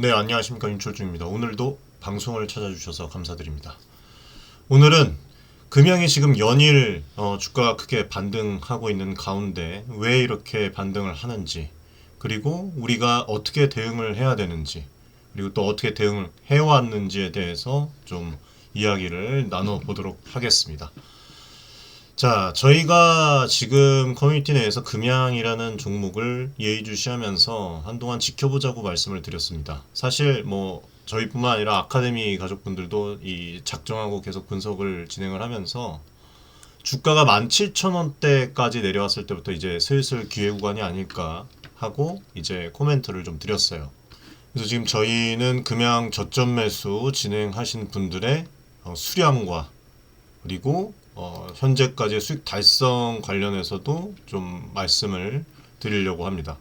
네, 안녕하십니까. 윤철중입니다. 오늘도 방송을 찾아주셔서 감사드립니다. 오늘은 금양이 지금 연일 주가가 크게 반등하고 있는 가운데 왜 이렇게 반등을 하는지, 그리고 우리가 어떻게 대응을 해야 되는지, 그리고 또 어떻게 대응을 해왔는지에 대해서 좀 이야기를 나눠보도록 하겠습니다. 자, 저희가 지금 커뮤니티 내에서 금양이라는 종목을 예의주시하면서 한동안 지켜보자고 말씀을 드렸습니다. 사실 뭐 저희뿐만 아니라 아카데미 가족분들도 이 작정하고 계속 분석을 진행을 하면서 주가가 17,000원대까지 내려왔을 때부터 이제 슬슬 기회 구간이 아닐까 하고 이제 코멘트를 좀 드렸어요. 그래서 지금 저희는 금양 저점 매수 진행하신 분들의 수량과 그리고 현재까지의 수익 달성 관련해서도 좀 말씀을 드리려고 합니다.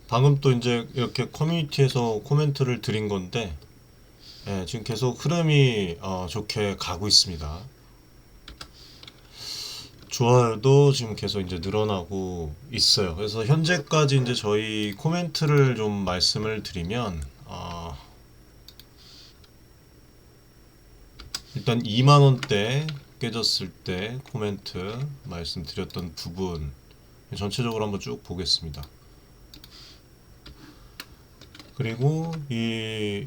방금 또 이제 이렇게 커뮤니티에서 코멘트를 드린 건데, 지금 계속 흐름이 좋게 가고 있습니다. 좋아요도 지금 계속 이제 늘어나고 있어요. 그래서 현재까지 이제 저희 코멘트를 좀 말씀을 드리면, 일단 2만 원대 깨졌을 때 코멘트 말씀드렸던 부분 전체적으로 한번 쭉 보겠습니다. 그리고 이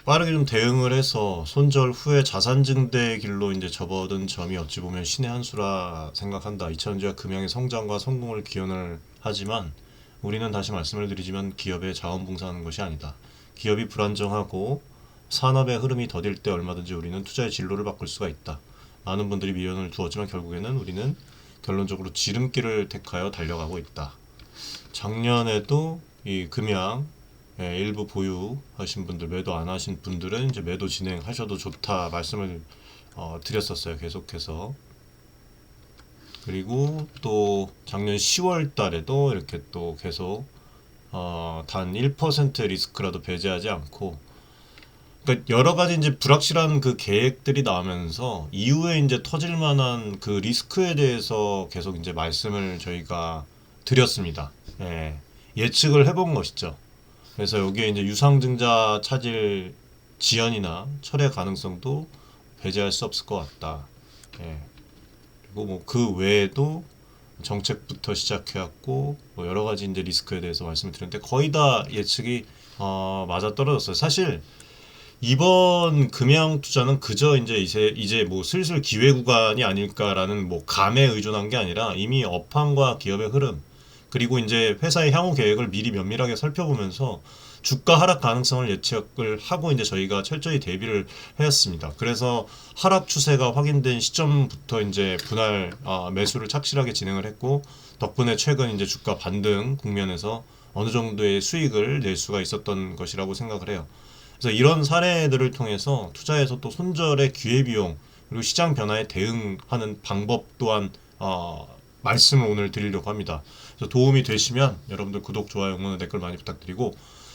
빠르게 좀 대응을 해서 손절 후에 자산 증대의 길로 이제 접어든 점이 어찌 보면 신의 한 수라 생각한다. 2000년대와 금양의 성장과 성공을 기원을 하지만 우리는 다시 말씀을 드리지만 기업에 자원봉사하는 것이 아니다. 기업이 불안정하고 산업의 흐름이 더딜 때 얼마든지 우리는 투자의 진로를 바꿀 수가 있다. 많은 분들이 미련을 두었지만 결국에는 우리는 결론적으로 지름길을 택하여 달려가고 있다. 작년에도 이 금양 일부 보유하신 분들, 매도 안 하신 분들은 이제 매도 진행하셔도 좋다 말씀을 드렸었어요. 계속해서. 그리고 또 작년 10월 달에도 이렇게 또 계속 단 1% 리스크라도 배제하지 않고, 그러니까 여러 가지 이제 불확실한 그 계획들이 나오면서 이후에 이제 터질 만한 그 리스크에 대해서 계속 이제 말씀을 저희가 드렸습니다. 예측을 해본 것이죠. 그래서 여기에 이제 유상증자 차질 지연이나 철회 가능성도 배제할 수 없을 것 같다. 그리고 뭐 그 외에도 정책부터 시작해갖고 뭐 여러 가지 이제 리스크에 대해서 말씀을 드렸는데 거의 다 예측이 맞아 떨어졌어요. 사실 이번 금양 투자는 그저 이제 뭐 슬슬 기회 구간이 아닐까라는 뭐 감에 의존한 게 아니라 이미 업황과 기업의 흐름, 그리고 이제 회사의 향후 계획을 미리 면밀하게 살펴보면서 주가 하락 가능성을 예측을 하고 이제 저희가 철저히 대비를 했습니다. 그래서 하락 추세가 확인된 시점부터 이제 분할 매수를 착실하게 진행을 했고, 덕분에 최근 이제 주가 반등 국면에서 어느 정도의 수익을 낼 수가 있었던 것이라고 생각을 해요. 그래서 이런 사례들을 통해서 투자에서 또 손절의 기회비용, 그리고 시장 변화에 대응하는 방법 또한 말씀을 오늘 드리려고 합니다. 그래서 도움이 되시면 여러분들 구독, 좋아요, 응원, 댓글 많이 부탁드리고,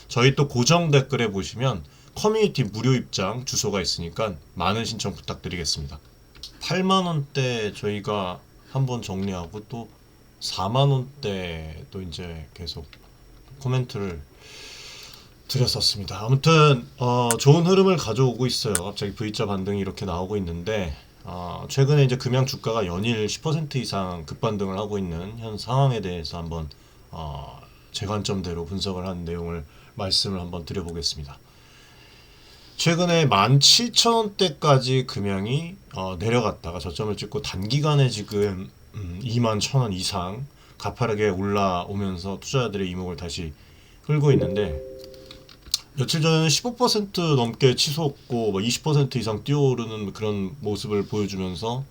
저희 또 고정 댓글에 보시면 커뮤니티 무료 입장 주소가 있으니까 많은 신청 부탁드리겠습니다. 8만원대 저희가 한번 정리하고 또 4만원대 또 이제 계속 코멘트를 드렸었습니다. 아무튼 좋은 흐름을 가져오고 있어요. 갑자기 V자 반등이 이렇게 나오고 있는데, 최근에 이제 금양 주가가 연일 10% 이상 급반등을 하고 있는 현 상황에 대해서 한번 제 관점대로 분석을 한 내용을 말씀을 한번 드려보겠습니다. 최근에 17,000원대까지 금양이 내려갔다가 저점을 찍고 단기간에 지금 21,000원 이상 가파르게 올라오면서 투자자들의 이목을 다시 끌고 있는데, 며칠 전에는 15% 넘게 치솟고 20% 이상 뛰어오르는 그런 모습을 보여주면서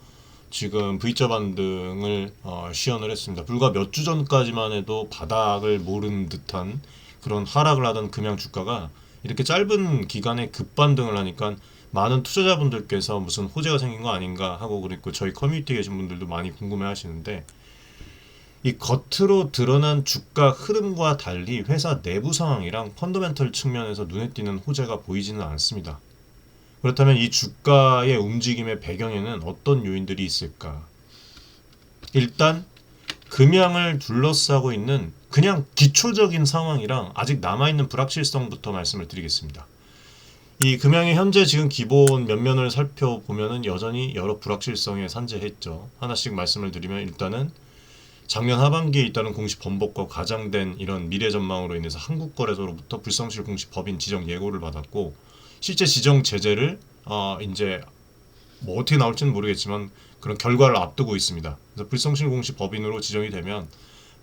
지금 V자 반등을 시연을 했습니다. 불과 몇 주 전까지만 해도 바닥을 모르는 듯한 그런 하락을 하던 금양 주가가 이렇게 짧은 기간에 급반등을 하니까 많은 투자자분들께서 무슨 호재가 생긴 거 아닌가 하고, 그리고 저희 커뮤니티에 계신 분들도 많이 궁금해 하시는데, 이 겉으로 드러난 주가 흐름과 달리 회사 내부 상황이랑 펀더멘털 측면에서 눈에 띄는 호재가 보이지는 않습니다. 그렇다면 이 주가의 움직임의 배경에는 어떤 요인들이 있을까? 일단 금양을 둘러싸고 있는 그냥 기초적인 상황이랑 아직 남아있는 불확실성부터 말씀을 드리겠습니다. 이 금양의 현재 지금 기본 면면을 살펴보면은 여전히 여러 불확실성에 산재했죠. 하나씩 말씀을 드리면 일단은 작년 하반기에 잇따른 공시 번복과 과장된 이런 미래 전망으로 인해서 한국거래소로부터 불성실 공시 법인 지정 예고를 받았고 실제 지정 제재를 이제 뭐 어떻게 나올지는 모르겠지만 그런 결과를 앞두고 있습니다. 그래서 불성실 공시 법인으로 지정이 되면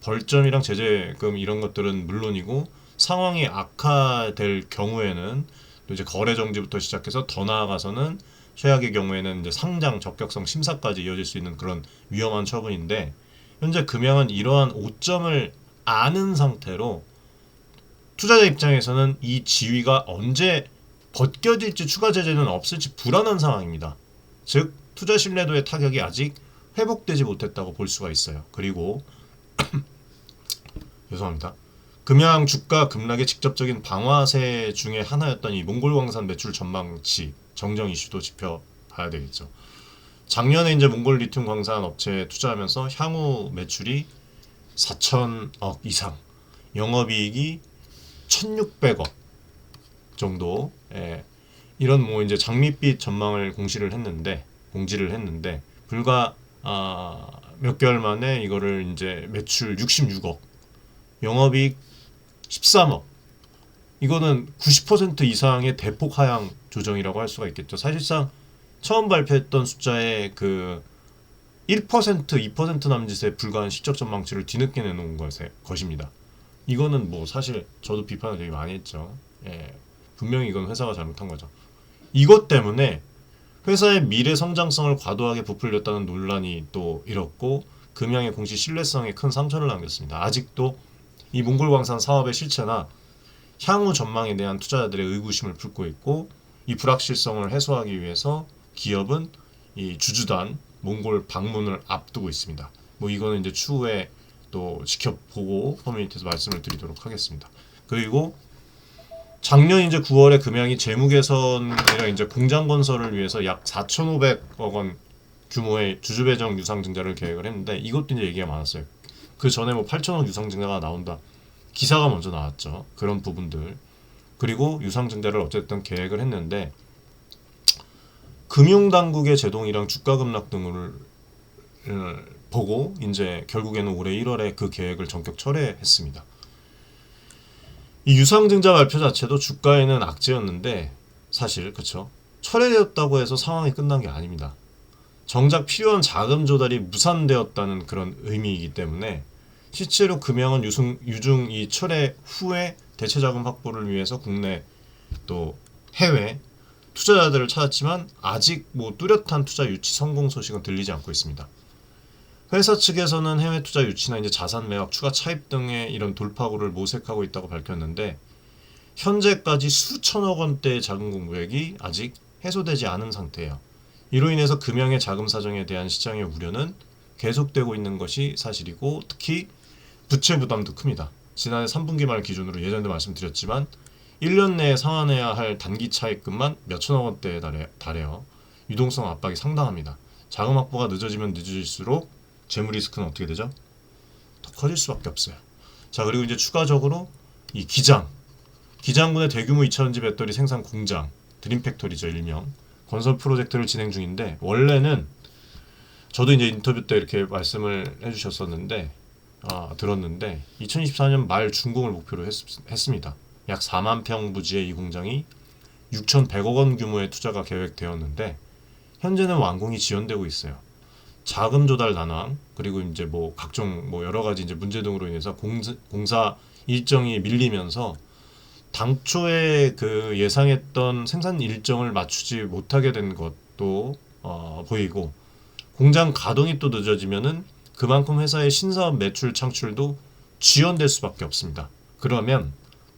벌점이랑 제재금 이런 것들은 물론이고 상황이 악화될 경우에는 또 이제 거래 정지부터 시작해서 더 나아가서는 최악의 경우에는 이제 상장 적격성 심사까지 이어질 수 있는 그런 위험한 처분인데 현재 금양은 이러한 오점을 아는 상태로 투자자 입장에서는 이 지위가 언제 벗겨질지 추가 제재는 없을지 불안한 상황입니다. 즉 투자 신뢰도의 타격이 아직 회복되지 못했다고 볼 수가 있어요. 그리고 죄송합니다. 금양 주가 급락의 직접적인 방화세 중에 하나였던 이 몽골광산 매출 전망치 정정 이슈도 짚어봐야 되겠죠. 작년에 이제 몽골 리튬 광산 업체에 투자하면서 향후 매출이 4천억 이상, 영업이익이 1,600억 정도, 이런 뭐 이제 장밋빛 전망을 공지를 했는데 불과 몇 개월 만에 이거를 이제 매출 66억, 영업이익 13억. 이거는 90% 이상의 대폭 하향 조정이라고 할 수가 있겠죠. 사실상 처음 발표했던 숫자의 그 1%, 2% 남짓에 불과한 실적 전망치를 뒤늦게 내놓은 것입니다. 이거는 뭐 사실 저도 비판을 되게 많이 했죠. 분명히 이건 회사가 잘못한 거죠. 이것 때문에 회사의 미래 성장성을 과도하게 부풀렸다는 논란이 또 일었고 금양의 공시 신뢰성에 큰 상처를 남겼습니다. 아직도 이 몽골광산 사업의 실체나 향후 전망에 대한 투자자들의 의구심을 품고 있고 이 불확실성을 해소하기 위해서 기업은 이 주주단 몽골 방문을 앞두고 있습니다. 뭐 이거는 이제 추후에 또 지켜보고 커뮤니티에서 말씀을 드리도록 하겠습니다. 그리고 작년 이제 9월에 금양이 재무 개선이랑 이제 공장 건설을 위해서 약 4,500억 원 규모의 주주 배정 유상 증자를 계획을 했는데 이것도 이제 얘기가 많았어요. 그 전에 뭐 8천억 유상 증자가 나온다. 기사가 먼저 나왔죠. 그런 부분들. 그리고 유상 증자를 어쨌든 계획을 했는데 금융당국의 제동이랑 주가 급락 등을 보고 이제 결국에는 올해 1월에 그 계획을 전격 철회했습니다. 이 유상증자 발표 자체도 주가에는 악재였는데 사실 그쵸? 철회되었다고 해서 상황이 끝난 게 아닙니다. 정작 필요한 자금 조달이 무산되었다는 그런 의미이기 때문에 실제로 금양은 유중 이 철회 후에 대체 자금 확보를 위해서 국내 또 해외 투자자들을 찾았지만 아직 뭐 뚜렷한 투자 유치 성공 소식은 들리지 않고 있습니다. 회사 측에서는 해외 투자 유치나 이제 자산 매각, 추가 차입 등의 이런 돌파구를 모색하고 있다고 밝혔는데 현재까지 수천억 원대의 자금 공백이 아직 해소되지 않은 상태예요. 이로 인해서 금양의 자금 사정에 대한 시장의 우려는 계속되고 있는 것이 사실이고 특히 부채 부담도 큽니다. 지난해 3분기 말 기준으로 예전에도 말씀드렸지만 1년 내에 상환해야 할 단기 차입금만 몇천억 원대에 달해요. 유동성 압박이 상당합니다. 자금 확보가 늦어지면 늦어질수록 재무 리스크는 어떻게 되죠? 더 커질 수밖에 없어요. 자, 그리고 이제 추가적으로 이 기장군의 대규모 2차전지 배터리 생산 공장, 드림팩토리죠 일명, 건설 프로젝트를 진행 중인데 원래는 저도 이제 인터뷰 때 이렇게 말씀을 해주셨었는데 들었는데 2024년 말 준공을 목표로 했습니다. 약 4만 평 부지의 이 공장이 6,100억 원 규모의 투자가 계획되었는데 현재는 완공이 지연되고 있어요. 자금 조달 난항 그리고 이제 뭐 각종 뭐 여러 가지 이제 문제 등으로 인해서 공사 일정이 밀리면서 당초에 그 예상했던 생산 일정을 맞추지 못하게 된 것도 보이고 공장 가동이 또 늦어지면은 그만큼 회사의 신사업 매출 창출도 지연될 수밖에 없습니다. 그러면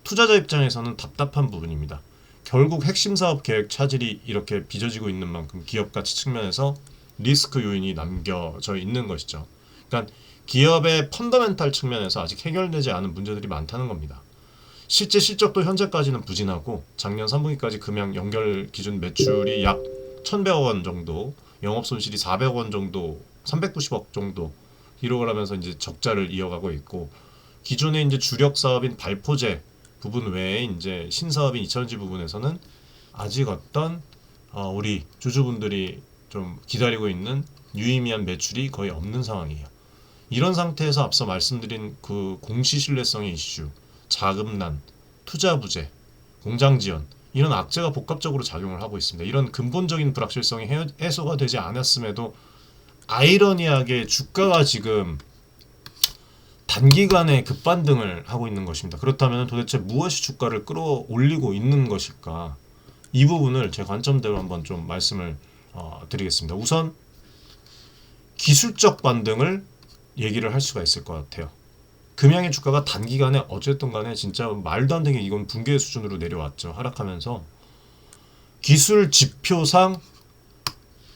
투자자 입장에서는 답답한 부분입니다. 결국 핵심 사업 계획 차질이 이렇게 빚어지고 있는 만큼 기업 가치 측면에서 리스크 요인이 남겨져 있는 것이죠. 그러니까 기업의 펀더멘탈 측면에서 아직 해결되지 않은 문제들이 많다는 겁니다. 실제 실적도 현재까지는 부진하고 작년 3분기까지 금양 연결 기준 매출이 약 1,100억 원 정도, 영업 손실이 400억 원 정도, 390억 정도 기록을 하면서 이제 적자를 이어가고 있고 기존의 이제 주력 사업인 발포제 부분 외에 이제 신사업인 2차전지 부분에서는 아직 어떤 우리 주주분들이 좀 기다리고 있는 유의미한 매출이 거의 없는 상황이에요. 이런 상태에서 앞서 말씀드린 그 공시신뢰성의 이슈, 자금난, 투자 부재, 공장 지연 이런 악재가 복합적으로 작용을 하고 있습니다. 이런 근본적인 불확실성이 해소가 되지 않았음에도 아이러니하게 주가가 지금 단기간에 급반등을 하고 있는 것입니다. 그렇다면 도대체 무엇이 주가를 끌어올리고 있는 것일까? 이 부분을 제 관점대로 한번 좀 말씀을 드리겠습니다. 우선 기술적 반등을 얘기를 할 수가 있을 것 같아요. 금양의 주가가 단기간에 어쨌든 간에 진짜 말도 안 되게 이건 붕괴 수준으로 내려왔죠. 하락하면서 기술 지표상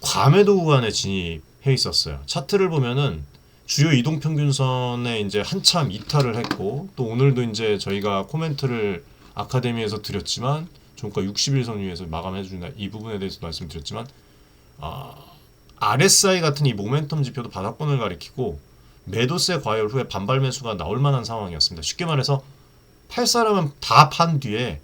과매도 구간에 진입해 있었어요. 차트를 보면은 주요 이동평균선에 이제 한참 이탈을 했고 또 오늘도 이제 저희가 코멘트를 아카데미에서 드렸지만 종가 60일선 위에서 마감해 준다 이 부분에 대해서 말씀드렸지만 RSI 같은 이 모멘텀 지표도 바닥권을 가리키고 매도세 과열 후에 반발 매수가 나올 만한 상황이었습니다. 쉽게 말해서 팔 사람은 다 판 뒤에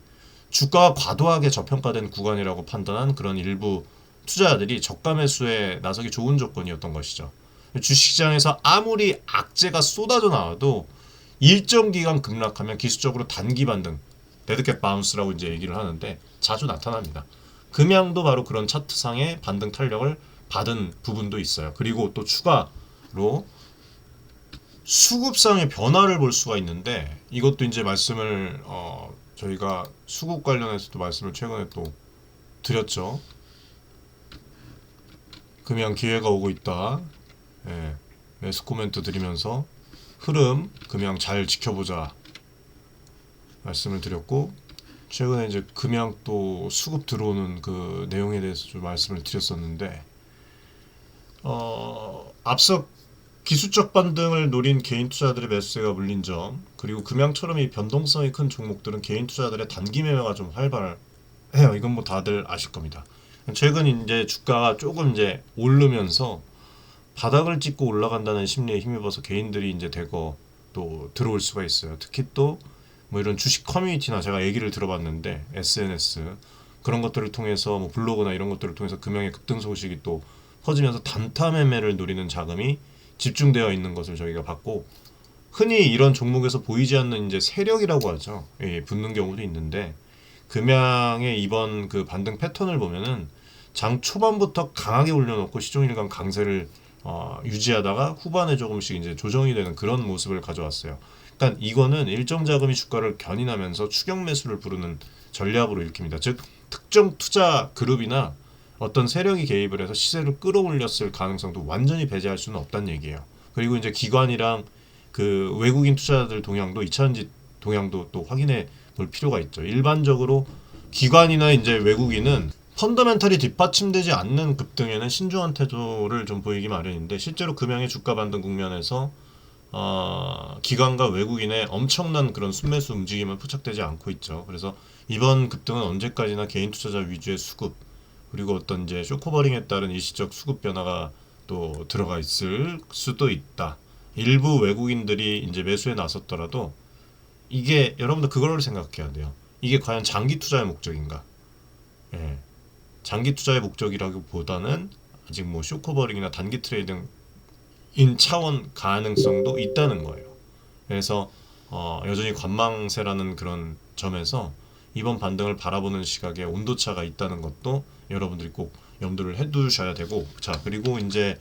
주가가 과도하게 저평가된 구간이라고 판단한 그런 일부 투자자들이 저가 매수에 나서기 좋은 조건이었던 것이죠. 주식시장에서 아무리 악재가 쏟아져 나와도 일정 기간 급락하면 기술적으로 단기 반등, 데드캣 바운스라고 이제 얘기를 하는데 자주 나타납니다. 금양도 바로 그런 차트상의 반등 탄력을 받은 부분도 있어요. 그리고 또 추가로 수급상의 변화를 볼 수가 있는데 이것도 이제 말씀을 저희가 수급 관련해서도 말씀을 최근에 또 드렸죠. 금양 기회가 오고 있다. 예, 매수 코멘트 드리면서 흐름 금양 잘 지켜보자 말씀을 드렸고 최근에 이제 금양 또 수급 들어오는 그 내용에 대해서 좀 말씀을 드렸었는데 앞서 기술적 반등을 노린 개인 투자들의 매수세가 물린 점 그리고 금양처럼 이 변동성이 큰 종목들은 개인 투자들의 단기 매매가 좀 활발해요. 이건 뭐 다들 아실 겁니다. 최근 이제 주가가 조금 이제 오르면서 바닥을 찍고 올라간다는 심리에 힘입어서 개인들이 이제 대거 또 들어올 수가 있어요. 특히 또 뭐 이런 주식 커뮤니티나 제가 얘기를 들어봤는데 SNS 그런 것들을 통해서 뭐 블로그나 이런 것들을 통해서 금양의 급등 소식이 또 퍼지면서 단타 매매를 노리는 자금이 집중되어 있는 것을 저희가 봤고 흔히 이런 종목에서 보이지 않는 이제 세력이라고 하죠. 예, 붙는 경우도 있는데 금양의 이번 그 반등 패턴을 보면은 장 초반부터 강하게 올려놓고 시종일관 강세를 유지하다가 후반에 조금씩 이제 조정이 되는 그런 모습을 가져왔어요. 그러니까 이거는 일정 자금이 주가를 견인하면서 추격 매수를 부르는 전략으로 읽힙니다. 즉 특정 투자 그룹이나 어떤 세력이 개입을 해서 시세를 끌어올렸을 가능성도 완전히 배제할 수는 없다는 얘기예요. 그리고 이제 기관이랑 그 외국인 투자자들 동향도 2차전지 동향도 또 확인해 볼 필요가 있죠. 일반적으로 기관이나 이제 외국인은 펀더멘털이 뒷받침되지 않는 급등에는 신중한 태도를 좀 보이기 마련인데 실제로 금양의 주가 반등 국면에서 기관과 외국인의 엄청난 그런 순매수 움직임은 포착되지 않고 있죠. 그래서 이번 급등은 언제까지나 개인 투자자 위주의 수급 그리고 어떤 이제 쇼커버링에 따른 일시적 수급 변화가 또 들어가 있을 수도 있다. 일부 외국인들이 이제 매수에 나섰더라도 이게 여러분들 그걸 생각해야 돼요. 이게 과연 장기 투자의 목적인가? 예. 장기 투자의 목적이라기보다는 아직 뭐 쇼커버링이나 단기 트레이딩 인 차원 가능성도 있다는 거예요. 그래서 여전히 관망세라는 그런 점에서 이번 반등을 바라보는 시각에 온도차가 있다는 것도 여러분들이 꼭 염두를 해두셔야 되고 자 그리고 이제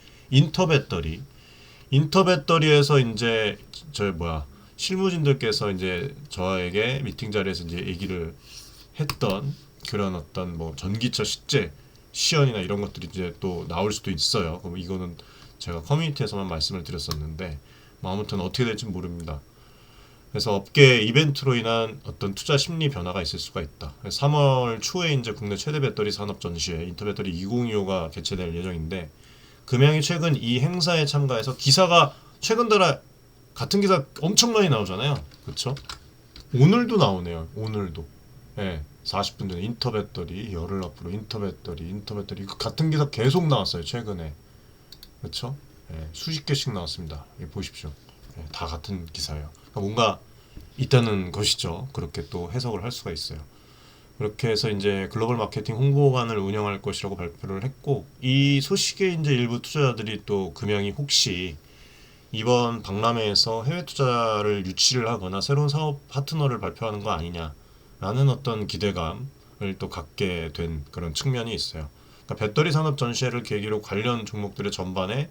인터배터리에서 이제 실무진들께서 이제 저에게 미팅 자리에서 이제 얘기를 했던 그런 어떤 뭐 전기차 식재 시연이나 이런 것들이 이제 또 나올 수도 있어요. 그럼 이거는 제가 커뮤니티에서만 말씀을 드렸었는데 뭐 아무튼 어떻게 될지 모릅니다. 그래서 업계 이벤트로 인한 어떤 투자 심리 변화가 있을 수가 있다. 3월 초에 이제 국내 최대 배터리 산업 전시회 인터배터리 2025가 개최될 예정인데 금양이 최근 이 행사에 참가해서 기사가 최근 들어 같은 기사 엄청 많이 나오잖아요. 그렇죠? 오늘도 나오네요. 오늘도. 예. 40분 전에 인터배터리 열흘 앞으로 인터배터리 같은 기사 계속 나왔어요. 최근에. 그렇죠? 예, 수십 개씩 나왔습니다. 보십시오. 예, 다 같은 기사예요. 그러니까 뭔가 있다는 것이죠. 그렇게 또 해석을 할 수가 있어요. 그렇게 해서 이제 글로벌 마케팅 홍보관을 운영할 것이라고 발표를 했고, 이 소식에 이제 일부 투자자들이 또 금양이 혹시 이번 박람회에서 해외 투자를 유치를 하거나 새로운 사업 파트너를 발표하는 거 아니냐라는 어떤 기대감을 또 갖게 된 그런 측면이 있어요. 그러니까 배터리 산업 전시회를 계기로 관련 종목들의 전반에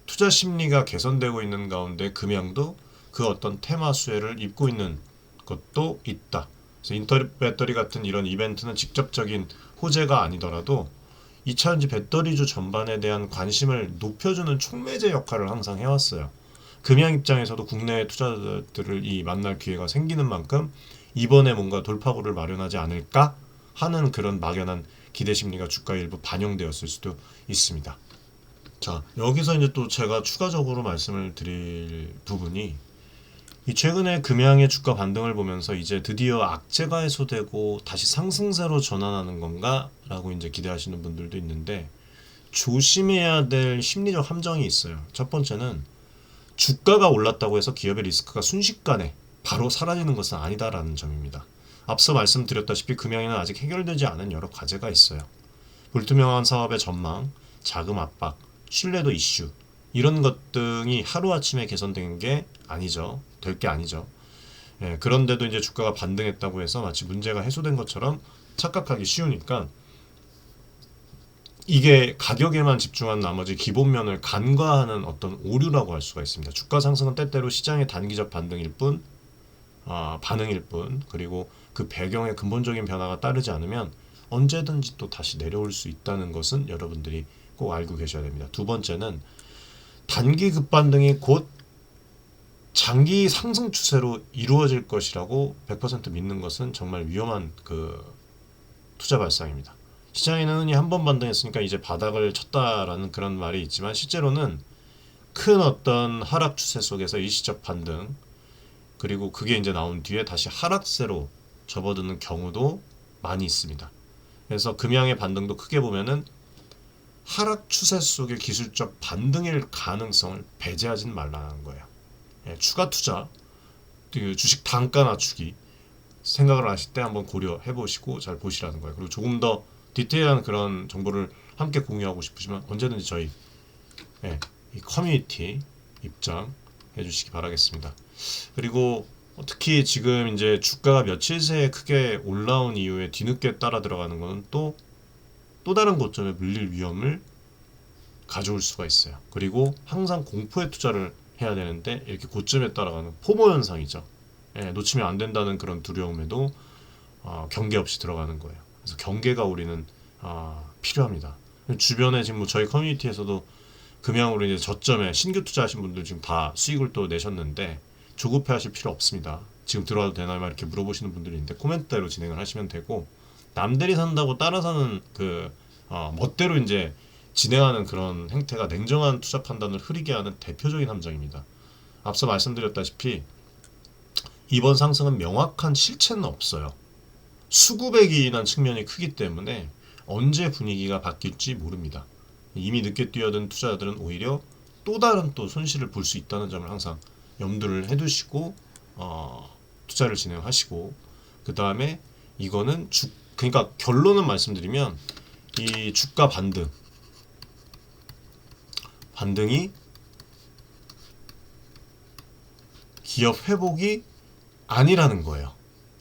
투자 심리가 개선되고 있는 가운데 금양도 그 어떤 테마 수혜를 입고 있는 것도 있다. 그래서 인터넷 배터리 같은 이런 이벤트는 직접적인 호재가 아니더라도 2차전지 배터리주 전반에 대한 관심을 높여주는 촉매제 역할을 항상 해왔어요. 금양 입장에서도 국내 투자자들을 만날 기회가 생기는 만큼 이번에 뭔가 돌파구를 마련하지 않을까 하는 그런 막연한 기대 심리가 주가에 일부 반영되었을 수도 있습니다. 자, 여기서 이제 또 제가 추가적으로 말씀을 드릴 부분이, 이 최근에 금양의 주가 반등을 보면서 이제 드디어 악재가 해소되고 다시 상승세로 전환하는 건가? 라고 이제 기대하시는 분들도 있는데, 조심해야 될 심리적 함정이 있어요. 첫 번째는 주가가 올랐다고 해서 기업의 리스크가 순식간에 바로 사라지는 것은 아니다라는 점입니다. 앞서 말씀드렸다시피 금양에는 아직 해결되지 않은 여러 과제가 있어요. 불투명한 사업의 전망, 자금 압박, 신뢰도 이슈, 이런 것 등이 하루아침에 개선된 게 아니죠. 될 게 아니죠. 예, 그런데도 이제 주가가 반등했다고 해서 마치 문제가 해소된 것처럼 착각하기 쉬우니까, 이게 가격에만 집중한 나머지 기본면을 간과하는 어떤 오류라고 할 수가 있습니다. 주가 상승은 때때로 시장의 단기적 반등일 뿐, 반응일 뿐, 그리고 그 배경에 근본적인 변화가 따르지 않으면 언제든지 또 다시 내려올 수 있다는 것은 여러분들이 꼭 알고 계셔야 됩니다. 두 번째는 단기 급반등이 곧 장기 상승 추세로 이루어질 것이라고 100% 믿는 것은 정말 위험한 그 투자 발상입니다. 시장에는 흔히 한 번 반등했으니까 이제 바닥을 쳤다라는 그런 말이 있지만, 실제로는 큰 어떤 하락 추세 속에서 일시적 반등, 그리고 그게 이제 나온 뒤에 다시 하락세로 접어드는 경우도 많이 있습니다. 그래서 금양의 반등도 크게 보면은 하락 추세 속의 기술적 반등일 가능성을 배제하지는 말라는 거예요. 예, 추가 투자, 그 주식 단가 낮추기 생각을 하실 때 한번 고려해 보시고 잘 보시라는 거예요. 그리고 조금 더 디테일한 그런 정보를 함께 공유하고 싶으시면 언제든지 저희 이 커뮤니티 입장해 주시기 바라겠습니다. 그리고 특히 지금 이제 주가가 며칠 새에 크게 올라온 이후에 뒤늦게 따라 들어가는 것은 또 다른 고점에 물릴 위험을 가져올 수가 있어요. 그리고 항상 공포에 투자를 해야 되는데 이렇게 고점에 따라가는 포모 현상이죠. 놓치면 안 된다는 그런 두려움에도 경계 없이 들어가는 거예요. 그래서 경계가 우리는 필요합니다. 주변에 지금 뭐 저희 커뮤니티에서도 금양으로 이제 저점에 신규 투자하신 분들 지금 다 수익을 또 내셨는데 조급해하실 필요 없습니다. 지금 들어와도 되나요? 이렇게 물어보시는 분들이 있는데 코멘트대로 진행을 하시면 되고, 남들이 산다고 따라 사는 그 멋대로 이제 진행하는 그런 행태가 냉정한 투자 판단을 흐리게 하는 대표적인 함정입니다. 앞서 말씀드렸다시피 이번 상승은 명확한 실체는 없어요. 수급에 기인한 측면이 크기 때문에 언제 분위기가 바뀔지 모릅니다. 이미 늦게 뛰어든 투자자들은 오히려 또 다른 또 손실을 볼 수 있다는 점을 항상 염두를 해두시고 투자를 진행하시고, 그 다음에 이거는 그러니까 결론은 말씀드리면 이 주가 반등이 기업 회복이 아니라는 거예요.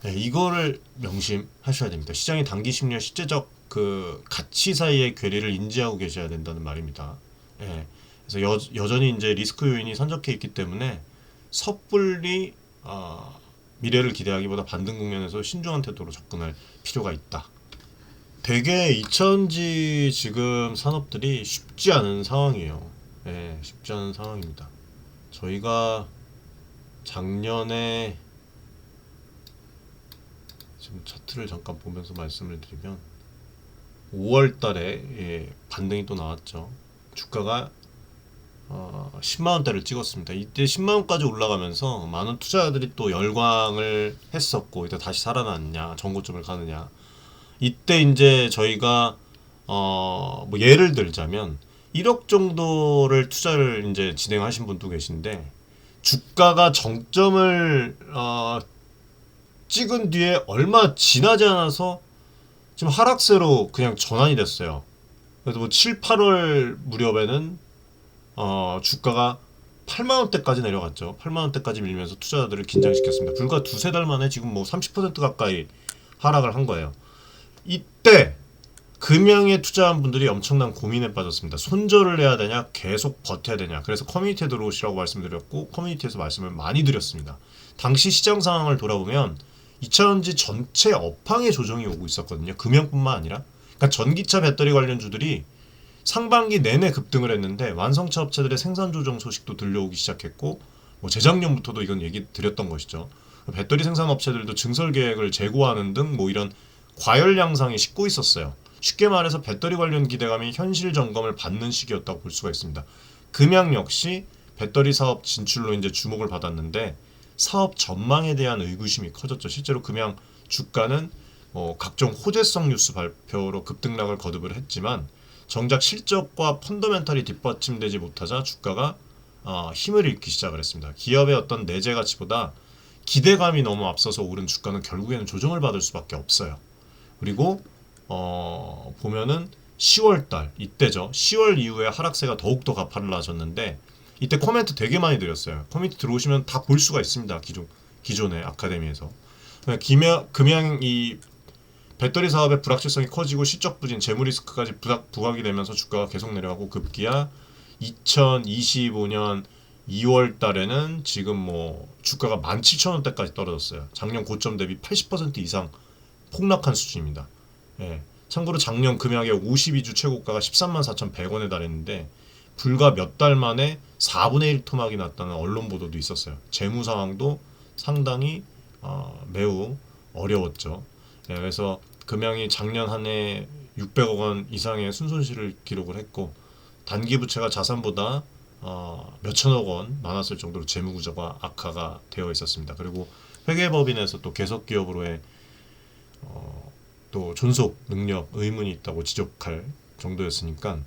네, 이거를 명심하셔야 됩니다. 시장의 단기 심리와 실제적 그 가치 사이의 괴리를 인지하고 계셔야 된다는 말입니다. 예. 그래서 여전히 이제 리스크 요인이 산적해 있기 때문에 섣불리 미래를 기대하기보다 반등 국면에서 신중한 태도로 접근할 필요가 있다. 되게 2차전지 지금 산업들이 쉽지 않은 상황이에요. 예, 쉽지 않은 상황입니다. 저희가 작년에 지금 차트를 잠깐 보면서 말씀을 드리면 5월 달에 반등이 또 나왔죠. 주가가 10만원대를 찍었습니다. 이때 10만원까지 올라가면서 많은 투자자들이 또 열광을 했었고, 이때 다시 살아났냐, 전고점을 가느냐. 이때 이제 저희가 뭐 예를 들자면 1억 정도를 투자를 이제 진행하신 분도 계신데, 주가가 정점을 찍은 뒤에 얼마 지나지 않아서 지금 하락세로 그냥 전환이 됐어요. 그래서 뭐 7, 8월 무렵에는 주가가 8만 원대까지 내려갔죠. 8만 원대까지 밀면서 투자자들을 긴장시켰습니다. 불과 두세 달 만에 지금 뭐 30% 가까이 하락을 한 거예요. 이때 금양에 투자한 분들이 엄청난 고민에 빠졌습니다. 손절을 해야 되냐, 계속 버텨야 되냐. 그래서 커뮤니티에 들어오시라고 말씀드렸고 커뮤니티에서 말씀을 많이 드렸습니다. 당시 시장 상황을 돌아보면 2차전지 전체 업황의 조정이 오고 있었거든요. 금양뿐만 아니라. 그러니까 전기차 배터리 관련주들이 상반기 내내 급등을 했는데 완성차 업체들의 생산 조정 소식도 들려오기 시작했고 뭐 재작년부터도 이건 얘기 드렸던 것이죠. 배터리 생산 업체들도 증설 계획을 재고하는 등 뭐 이런 과열 양상이 싣고 있었어요. 쉽게 말해서 배터리 관련 기대감이 현실 점검을 받는 시기였다고 볼 수가 있습니다. 금양 역시 배터리 사업 진출로 이제 주목을 받았는데 사업 전망에 대한 의구심이 커졌죠. 실제로 금양 주가는 각종 호재성 뉴스 발표로 급등락을 거듭을 했지만 정작 실적과 펀더멘탈이 뒷받침되지 못하자 주가가 힘을 잃기 시작을 했습니다. 기업의 어떤 내재 가치보다 기대감이 너무 앞서서 오른 주가는 결국에는 조정을 받을 수밖에 없어요. 그리고 보면은 10월달 이때죠. 10월 이후에 하락세가 더욱더 가팔라졌는데 이때 코멘트 되게 많이 드렸어요. 커뮤니티 들어오시면 다 볼 수가 있습니다. 기존의 아카데미에서. 금양 이 배터리 사업의 불확실성이 커지고 실적 부진, 재무 리스크까지 부각이 되면서 주가가 계속 내려가고 급기야 2025년 2월 달에는 지금 뭐 주가가 17,000원대까지 떨어졌어요. 작년 고점 대비 80% 이상 폭락한 수준입니다. 예. 참고로 작년 금양의 52주 최고가가 13만 4,100원에 달했는데 불과 몇 달 만에 4분의 1 토막이 났다는 언론 보도도 있었어요. 재무 상황도 상당히 매우 어려웠죠. 예, 그래서 금양이 작년 한 해 600억 원 이상의 순손실을 기록을 했고 단기 부채가 자산보다 몇천억 원 많았을 정도로 재무 구조가 악화가 되어 있었습니다. 그리고 회계법인에서 또 계속 기업으로의 또 존속 능력 의문이 있다고 지적할 정도였으니까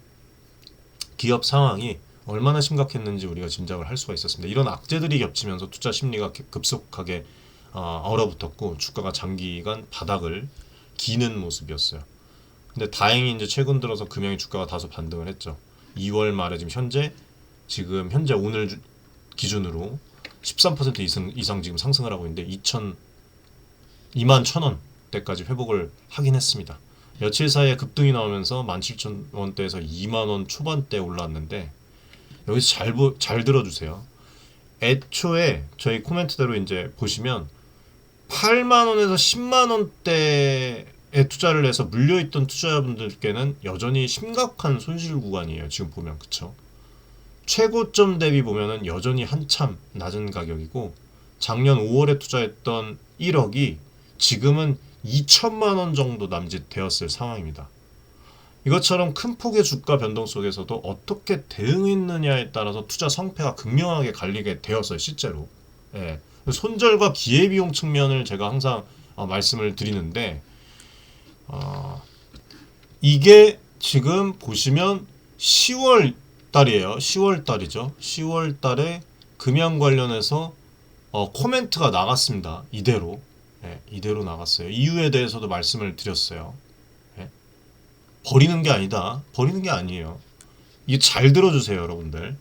기업 상황이 얼마나 심각했는지 우리가 짐작을 할 수가 있었습니다. 이런 악재들이 겹치면서 투자 심리가 급속하게 얼어붙었고 주가가 장기간 바닥을 기는 모습이었어요. 근데 다행히 이제 최근 들어서 금양의 주가가 다소 반등을 했죠. 2월 말에 지금 현재 오늘 기준으로 13% 이상 지금 상승을 하고 있는데 21,000원대까지 회복을 하긴 했습니다. 며칠 사이에 급등이 나오면서 17,000원대에서 2만원 초반대에 올라왔는데 여기서 잘 들어주세요. 애초에 저희 코멘트대로 이제 보시면 8만원에서 10만원대에 투자를 해서 물려있던 투자자분들께는 여전히 심각한 손실 구간이에요. 지금 보면 그쵸? 최고점 대비 보면은 여전히 한참 낮은 가격이고 작년 5월에 투자했던 1억이 지금은 2천만 원 정도 남짓되었을 상황입니다. 이것처럼 큰 폭의 주가 변동 속에서도 어떻게 대응했느냐에 따라서 투자 성패가 극명하게 갈리게 되었어요. 실제로. 예. 손절과 기회비용 측면을 제가 항상 말씀을 드리는데 이게 지금 보시면 10월 달이에요. 10월 달이죠. 10월 달에 금양 관련해서 코멘트가 나갔습니다. 이대로. 예, 이대로 나갔어요. 이유에 대해서도 말씀을 드렸어요. 예. 버리는 게 아니다. 버리는 게 아니에요. 이게 잘 들어주세요, 여러분들.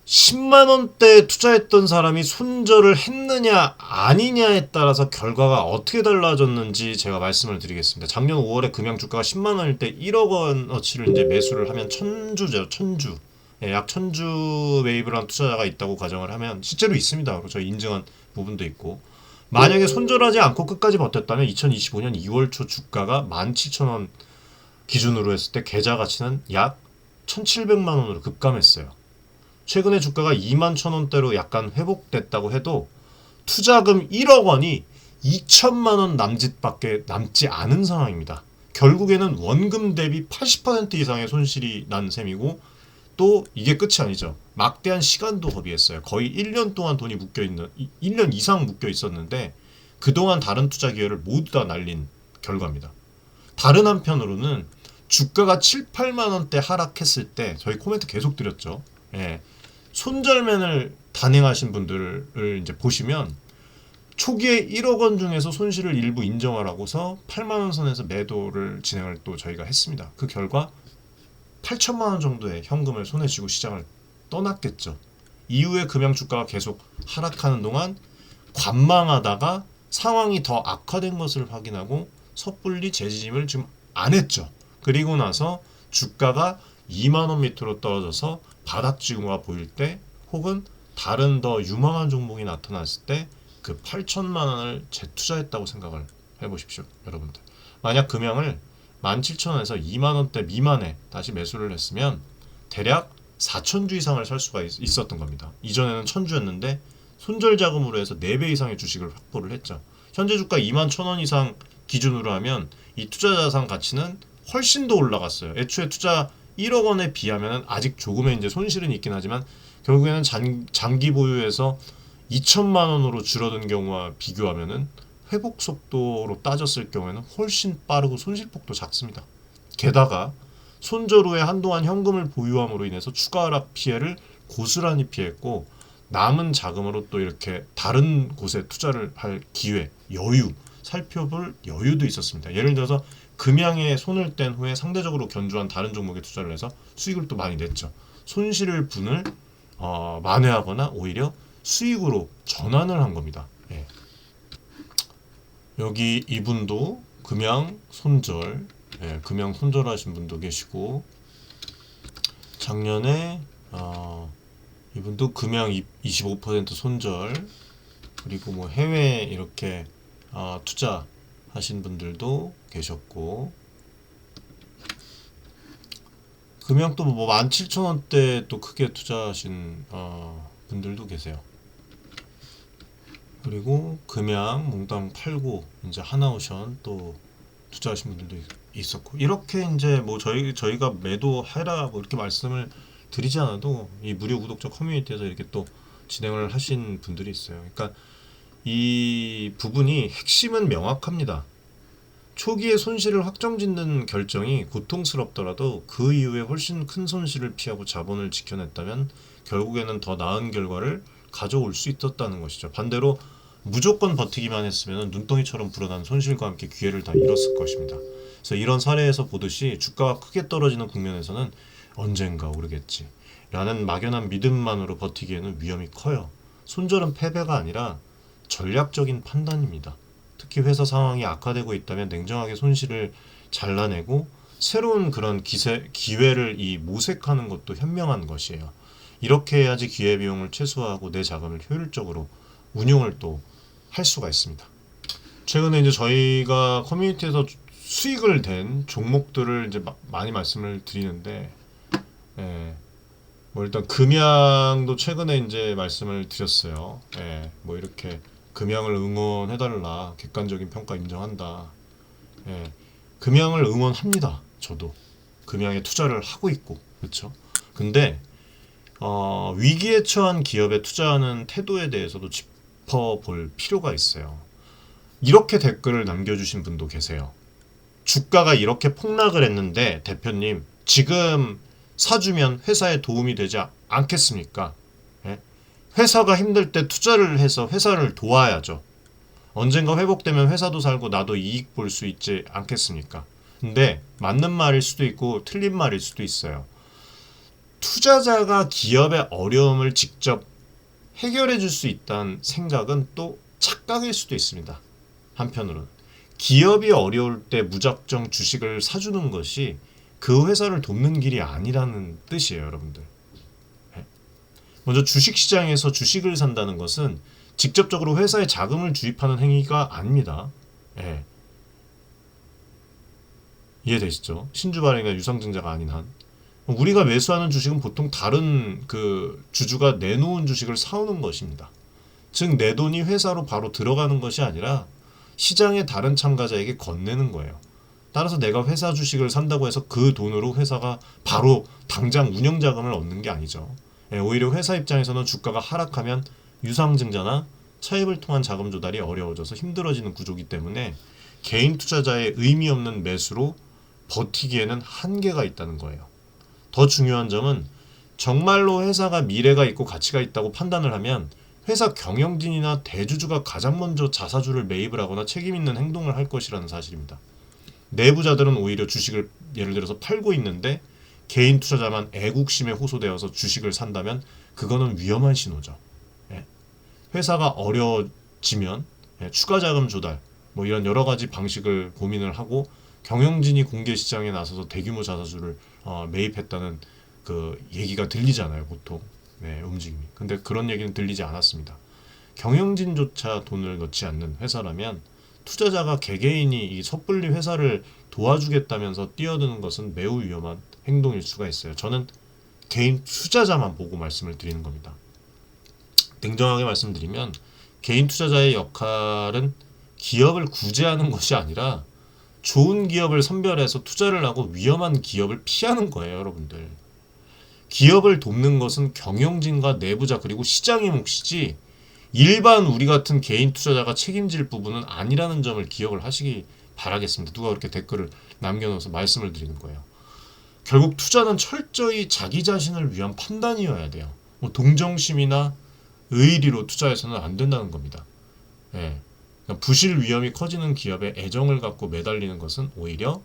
10만원대 투자했던 사람이 손절을 했느냐 아니냐에 따라서 결과가 어떻게 달라졌는지 제가 말씀을 드리겠습니다. 작년 5월에 금양 주가가 10만원일 때 1억 원어치를 이제 매수를 하면 천주죠. 천주. 예, 약 천주 매입을 한 투자자가 있다고 가정을 하면 실제로 있습니다. 그리고 저희 인증한 부분도 있고 만약에 손절하지 않고 끝까지 버텼다면 2025년 2월 초 주가가 17,000원 기준으로 했을 때 계좌 가치는 약 1,700만 원으로 급감했어요. 최근에 주가가 21,000원대로 약간 회복됐다고 해도 투자금 1억 원이 2천만 원 남짓밖에 남지 않은 상황입니다. 결국에는 원금 대비 80% 이상의 손실이 난 셈이고 또 이게 끝이 아니죠. 막대한 시간도 허비했어요. 거의 1년 동안 돈이 묶여있는 1년 이상 묶여 있었는데 그동안 다른 투자 기회를 모두 다 날린 결과입니다. 다른 한편으로는 주가가 7, 8만 원대 하락했을 때 저희 코멘트 계속 드렸죠. 예. 손절맨을 단행하신 분들을 이제 보시면 초기에 1억 원 중에서 손실을 일부 인정하라고서 8만 원 선에서 매도를 진행을 또 저희가 했습니다. 그 결과 8천만 원 정도의 현금을 손에 쥐고 시장을 떠났겠죠. 이후에 금양 주가가 계속 하락하는 동안 관망하다가 상황이 더 악화된 것을 확인하고 섣불리 재진입을 지금 안 했죠. 그리고 나서 주가가 2만 원 밑으로 떨어져서 바닥 징후가 보일 때 혹은 다른 더 유망한 종목이 나타났을 때 그 8천만 원을 재투자했다고 생각을 해보십시오. 여러분들. 만약 금양을 17,000원에서 2만 원대 미만에 다시 매수를 했으면 대략 4천주 이상을 살 수가 있었던 겁니다. 이전에는 1,000주였는데 손절 자금으로 해서 4배 이상의 주식을 확보를 했죠. 현재 주가 21,000원 이상 기준으로 하면 이 투자 자산 가치는 훨씬 더 올라갔어요. 애초에 투자 1억 원에 비하면 아직 조금의 이제 손실은 있긴 하지만 결국에는 장기 보유에서 2천만 원으로 줄어든 경우와 비교하면은 회복 속도로 따졌을 경우에는 훨씬 빠르고 손실폭도 작습니다. 게다가 손절 후에 한동안 현금을 보유함으로 인해서 추가 하락 피해를 고스란히 피했고 남은 자금으로 또 이렇게 다른 곳에 투자를 할 기회, 여유, 살펴볼 여유도 있었습니다. 예를 들어서 금양에 손을 뗀 후에 상대적으로 견조한 다른 종목에 투자를 해서 수익을 또 많이 냈죠. 손실을 분을 만회하거나 오히려 수익으로 전환을 한 겁니다. 예. 여기 이분도 금양 손절, 금양 손절하신 분도 계시고 작년에 이분도 금양 25% 손절 그리고 뭐 해외 이렇게 투자하신 분들도 계셨고 금양 또 뭐 17,000원대 또 크게 투자하신 분들도 계세요. 그리고 금양 몽땅 팔고 이제 하나오션 또 투자하신 분들도 있었고 이렇게 이제 뭐 저희가 매도해라 뭐 이렇게 말씀을 드리지 않아도 이 무료 구독자 커뮤니티에서 이렇게 또 진행을 하신 분들이 있어요. 그러니까 이 부분이 핵심은 명확합니다. 초기에 손실을 확정짓는 결정이 고통스럽더라도 그 이후에 훨씬 큰 손실을 피하고 자본을 지켜냈다면 결국에는 더 나은 결과를 가져올 수 있었다는 것이죠. 반대로 무조건 버티기만 했으면 눈덩이처럼 불어난 손실과 함께 기회를 다 잃었을 것입니다. 그래서 이런 사례에서 보듯이 주가가 크게 떨어지는 국면에서는 언젠가 오르겠지 라는 막연한 믿음만으로 버티기에는 위험이 커요. 손절은 패배가 아니라 전략적인 판단입니다. 특히 회사 상황이 악화되고 있다면 냉정하게 손실을 잘라내고 새로운 그런 기회를 모색하는 것도 현명한 것이에요. 이렇게 해야지 기회비용을 최소화하고 내 자금을 효율적으로 운용을 또 할 수가 있습니다. 최근에 이제 저희가 커뮤니티에서 수익을 낸 종목들을 이제 많이 말씀을 드리는데, 뭐 일단 금양도 최근에 이제 말씀을 드렸어요. 뭐 이렇게 금양을 응원해달라, 객관적인 평가 인정한다. 금양을 응원합니다. 저도 금양에 투자를 하고 있고, 그렇죠. 근데 위기에 처한 기업에 투자하는 태도에 대해서도 짚어볼 필요가 있어요. 이렇게 댓글을 남겨주신 분도 계세요. 주가가 이렇게 폭락을 했는데 대표님 지금 사주면 회사에 도움이 되지 않겠습니까? 회사가 힘들 때 투자를 해서 회사를 도와야죠. 언젠가 회복되면 회사도 살고 나도 이익 볼 수 있지 않겠습니까? 근데 맞는 말일 수도 있고 틀린 말일 수도 있어요. 투자자가 기업의 어려움을 직접 해결해 줄 수 있다는 생각은 또 착각일 수도 있습니다. 한편으로는 기업이 어려울 때 무작정 주식을 사주는 것이 그 회사를 돕는 길이 아니라는 뜻이에요, 여러분들. 먼저 주식시장에서 주식을 산다는 것은 직접적으로 회사에 자금을 주입하는 행위가 아닙니다. 이해되시죠? 신주발행이나 유상증자가 아닌 한. 우리가 매수하는 주식은 보통 다른 그 주주가 내놓은 주식을 사오는 것입니다. 즉 내 돈이 회사로 바로 들어가는 것이 아니라 시장의 다른 참가자에게 건네는 거예요. 따라서 내가 회사 주식을 산다고 해서 그 돈으로 회사가 바로 당장 운영자금을 얻는 게 아니죠. 오히려 회사 입장에서는 주가가 하락하면 유상증자나 차입을 통한 자금 조달이 어려워져서 힘들어지는 구조이기 때문에 개인 투자자의 의미 없는 매수로 버티기에는 한계가 있다는 거예요. 더 중요한 점은 정말로 회사가 미래가 있고 가치가 있다고 판단을 하면 회사 경영진이나 대주주가 가장 먼저 자사주를 매입을 하거나 책임 있는 행동을 할 것이라는 사실입니다. 내부자들은 오히려 주식을 예를 들어서 팔고 있는데 개인 투자자만 애국심에 호소되어서 주식을 산다면 그거는 위험한 신호죠. 예. 회사가 어려워지면 추가 자금 조달 뭐 이런 여러 가지 방식을 고민을 하고 경영진이 공개 시장에 나서서 대규모 자사주를 매입했다는 그 얘기가 들리잖아요, 보통. 네, 움직임이. 근데 그런 얘기는 들리지 않았습니다. 경영진조차 돈을 넣지 않는 회사라면 투자자가 개개인이 이 섣불리 회사를 도와주겠다면서 뛰어드는 것은 매우 위험한 행동일 수가 있어요. 저는 개인 투자자만 보고 말씀을 드리는 겁니다. 냉정하게 말씀드리면 개인 투자자의 역할은 기업을 구제하는 것이 아니라 좋은 기업을 선별해서 투자를 하고 위험한 기업을 피하는 거예요, 여러분들. 기업을 돕는 것은 경영진과 내부자 그리고 시장의 몫이지 일반 우리 같은 개인 투자자가 책임질 부분은 아니라는 점을 기억을 하시기 바라겠습니다. 누가 그렇게 댓글을 남겨놓아서 말씀을 드리는 거예요. 결국 투자는 철저히 자기 자신을 위한 판단이어야 돼요. 뭐 동정심이나 의리로 투자해서는 안 된다는 겁니다. 예. 그러니까 부실 위험이 커지는 기업에 애정을 갖고 매달리는 것은 오히려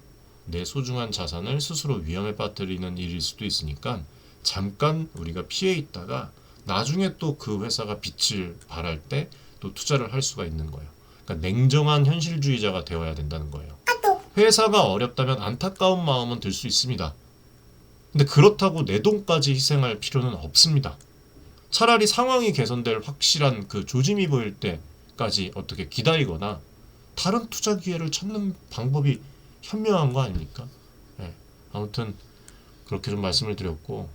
내 소중한 자산을 스스로 위험에 빠뜨리는 일일 수도 있으니까 잠깐 우리가 피해 있다가 나중에 또 그 회사가 빛을 발할 때 또 투자를 할 수가 있는 거예요. 그러니까 냉정한 현실주의자가 되어야 된다는 거예요. 회사가 어렵다면 안타까운 마음은 들 수 있습니다. 근데 그렇다고 내 돈까지 희생할 필요는 없습니다. 차라리 상황이 개선될 확실한 그 조짐이 보일 때까지 어떻게 기다리거나 다른 투자 기회를 찾는 방법이 현명한 거 아닙니까? 네. 아무튼 그렇게 좀 말씀을 드렸고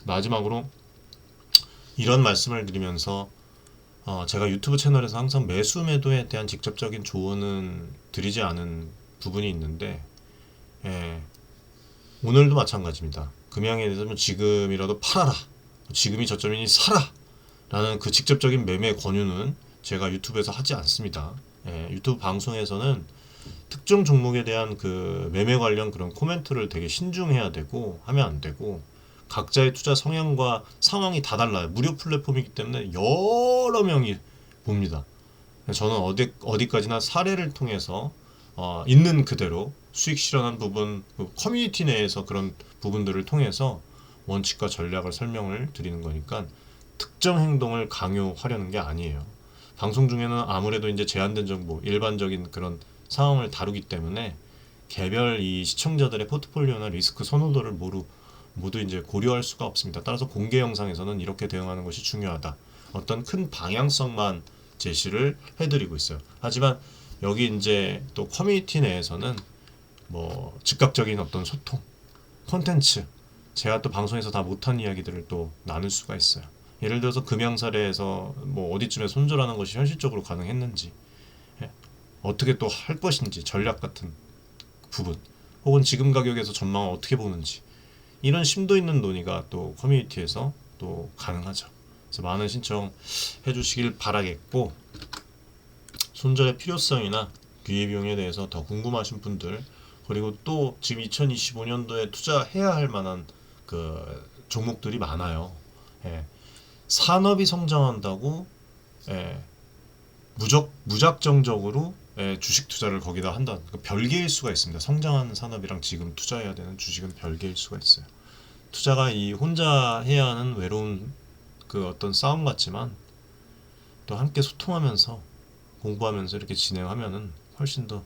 마지막으로 이런 말씀을 드리면서 제가 유튜브 채널에서 항상 매수 매도에 대한 직접적인 조언은 드리지 않은 부분이 있는데 오늘도 마찬가지입니다. 금양에 대해서는 지금이라도 팔아라, 지금이 저점이니 사라 라는 그 직접적인 매매 권유는 제가 유튜브에서 하지 않습니다. 유튜브 방송에서는 특정 종목에 대한 그 매매 관련 그런 코멘트를 되게 신중해야 되고 하면 안 되고 각자의 투자 성향과 상황이 다 달라요. 무료 플랫폼이기 때문에 여러 명이 봅니다. 저는 어디까지나 사례를 통해서 있는 그대로 수익 실현한 부분, 커뮤니티 내에서 그런 부분들을 통해서 원칙과 전략을 설명을 드리는 거니까 특정 행동을 강요하려는 게 아니에요. 방송 중에는 아무래도 이제 제한된 정보, 일반적인 그런 상황을 다루기 때문에 개별 이 시청자들의 포트폴리오나 리스크 선호도를 모두 이제 고려할 수가 없습니다. 따라서 공개 영상에서는 이렇게 대응하는 것이 중요하다. 어떤 큰 방향성만 제시를 해드리고 있어요. 하지만 여기 이제 또 커뮤니티 내에서는 뭐 즉각적인 어떤 소통, 콘텐츠, 제가 또 방송에서 다 못한 이야기들을 또 나눌 수가 있어요. 예를 들어서 금양 사례에서 뭐 어디쯤에 손절하는 것이 현실적으로 가능했는지, 어떻게 또 할 것인지 전략 같은 부분, 혹은 지금 가격에서 전망을 어떻게 보는지 이런 심도 있는 논의가 또 커뮤니티에서 또 가능하죠. 그래서 많은 신청해 주시길 바라겠고 손절의 필요성이나 기회비용에 대해서 더 궁금하신 분들 그리고 또 지금 2025년도에 투자해야 할 만한 그 종목들이 많아요. 산업이 성장한다고 무작정적으로 주식 투자를 거기다 한다. 그러니까 별개일 수가 있습니다. 성장하는 산업이랑 지금 투자해야 되는 주식은 별개일 수가 있어요. 투자가 이 혼자 해야 하는 외로운 그 어떤 싸움 같지만 또 함께 소통하면서 공부하면서 이렇게 진행하면은 훨씬 더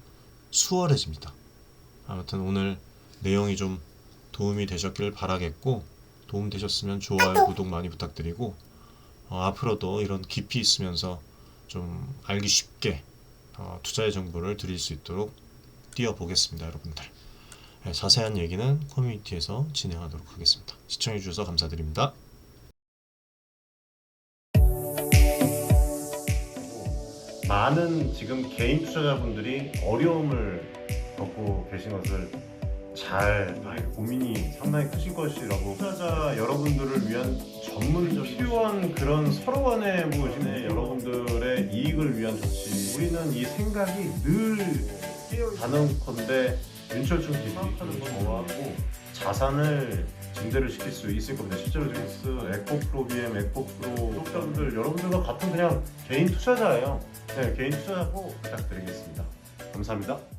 수월해집니다. 아무튼 오늘 내용이 좀 도움이 되셨길 바라겠고 도움 되셨으면 좋아요, 구독 많이 부탁드리고 앞으로도 이런 깊이 있으면서 좀 알기 쉽게 투자의 정보를 드릴 수 있도록 뛰어보겠습니다, 여러분들. 자세한 얘기는 커뮤니티에서 진행하도록 하겠습니다. 시청해주셔서 감사드립니다. 많은 지금 개인 투자자분들이 어려움을 겪고 계신 것을 잘 고민이 상당히 크실 것이라고 투자자 여러분들을 위한 전문적인 필요한 그런 서로 간의 여러분들의 이익을 위한 조치 우리는 이 생각이 늘 단언컨대 윈철중 기기 파악하는 거 좋아하고 자산을 증대를 시킬 수 있을 겁니다. 실제로 지금 에코 프로 BM, 에코 프로 구독자분들 여러분들과 같은 그냥 개인 투자자예요. 네, 개인 투자자고 부탁드리겠습니다. 감사합니다.